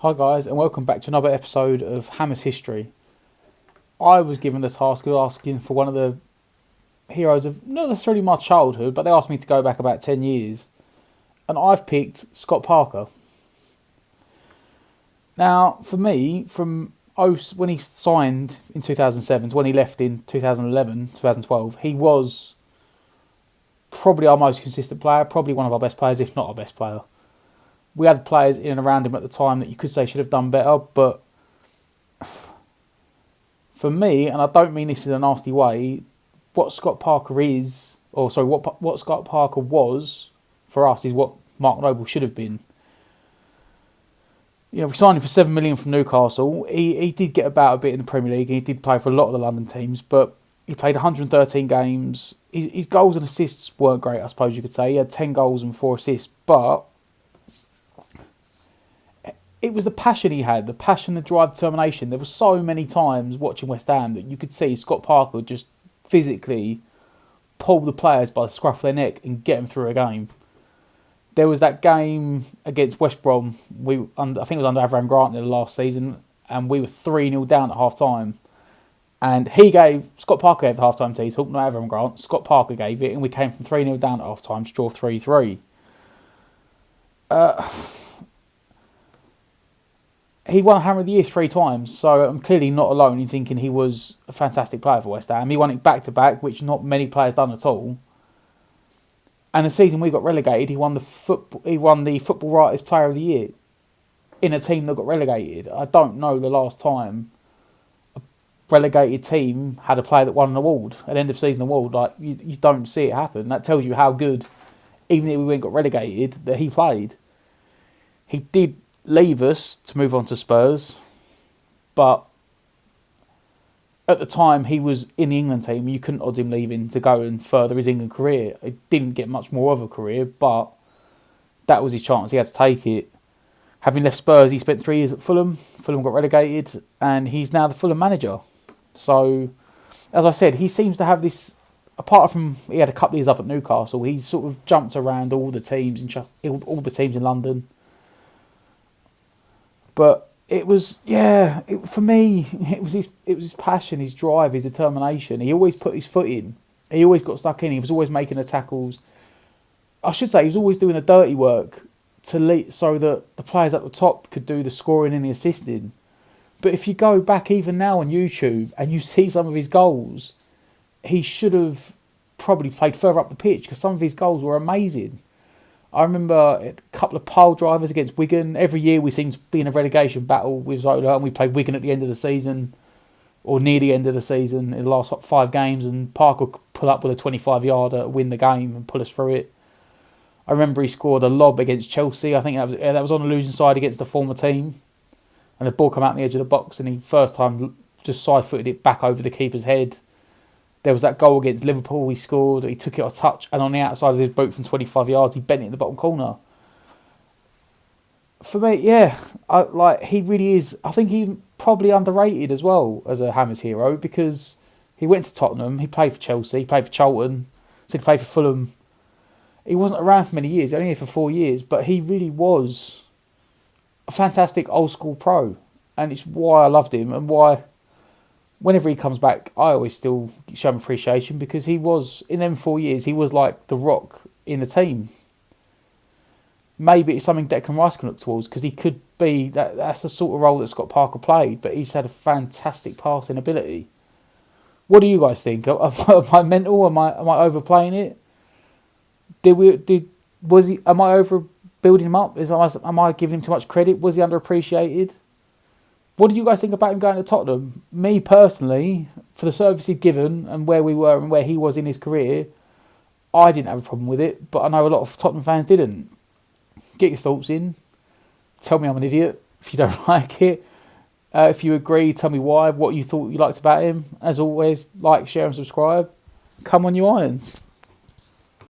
Hi guys, and welcome back to another episode of Hammer's History. I was given the task of asking for one of the heroes of not necessarily my childhood, but they asked me to go back about 10 years. And I've picked Scott Parker. Now, for me, when he signed in 2007 to when he left in 2011, 2012, he was probably our most consistent player, probably one of our best players, if not our best player. We had players in and around him at the time that you could say should have done better, but for me, and I don't mean this in a nasty way, what Scott Parker is, what Scott Parker was for us is what Mark Noble should have been. You know, we signed him for $7 million from Newcastle. He did get about a bit in the Premier League, and he did play for a lot of the London teams, but he played 113 games. His goals and assists weren't great, I suppose you could say. He had 10 goals and 4 assists, but it was the passion he had, the passion, the drive, determination. There were so many times watching West Ham that you could see Scott Parker just physically pull the players by the scruff of their neck and get them through a game. There was that game against West Brom. I think it was under Avram Grant in the last season, and we were 3-0 down at half time. And Scott Parker gave the half time tee talk, not Avram Grant. Scott Parker gave it, and we came from 3-0 down at half time to draw 3-3. He won Hammer of the Year 3 times, so I'm clearly not alone in thinking he was a fantastic player for West Ham. He won it back-to-back, which not many players done at all. And the season we got relegated, he won the Football Writers Player of the Year in a team that got relegated. I don't know the last time a relegated team had a player that won an award, an end-of-season award. Like you don't see it happen. That tells you how good, even if we went got relegated, that he played. He did leave us to move on to Spurs, but at the time he was in the England team. You couldn't odds him leaving to go and further his England career. He didn't get much more of a career, but that was his chance. He had to take it. Having left Spurs, he spent 3 years at Fulham. Fulham got relegated, and he's now the Fulham manager. So, as I said, he seems to have this. Apart from he had a couple of years up at Newcastle, he's sort of jumped around all the teams in London. But it was, for me, it was his passion, his drive, his determination. He always put his foot in. He always got stuck in. He was always making the tackles. I should say he was always doing the dirty work so that the players at the top could do the scoring and the assisting. But if you go back even now on YouTube and you see some of his goals, he should have probably played further up the pitch because some of his goals were amazing. I remember a couple of pile drivers against Wigan. Every year we seem to be in a relegation battle with Zola, and we played Wigan at the end of the season, or near the end of the season, in the last 5 games, and Parker could pull up with a 25-yarder, win the game, and pull us through it. I remember he scored a lob against Chelsea. I think that was on the losing side against the former team, and the ball came out on the edge of the box, and he first time just side-footed it back over the keeper's head. There was that goal against Liverpool he scored. He took it a touch, and on the outside of his boot from 25 yards, he bent it in the bottom corner. For me, he really is. I think he's probably underrated as well as a Hammers hero because he went to Tottenham, he played for Chelsea, he played for Charlton, so he played for Fulham. He wasn't around for many years, only here for 4 years, but he really was a fantastic old school pro, and it's why I loved him and why. Whenever he comes back, I always still show him appreciation because he was, in them 4 years, he was like the rock in the team. Maybe it's something Declan Rice can look towards because he could be, that's the sort of role that Scott Parker played, but he's had a fantastic passing ability. What do you guys think? Am I mental? Am I overplaying it? Am I over building him up? Am I giving him too much credit? Was he underappreciated? What do you guys think about him going to Tottenham? Me personally, for the service he'd given and where we were and where he was in his career, I didn't have a problem with it, but I know a lot of Tottenham fans didn't. Get your thoughts in. Tell me I'm an idiot if you don't like it. If you agree, tell me why, what you thought you liked about him. As always, like, share and subscribe. Come on, you Irons.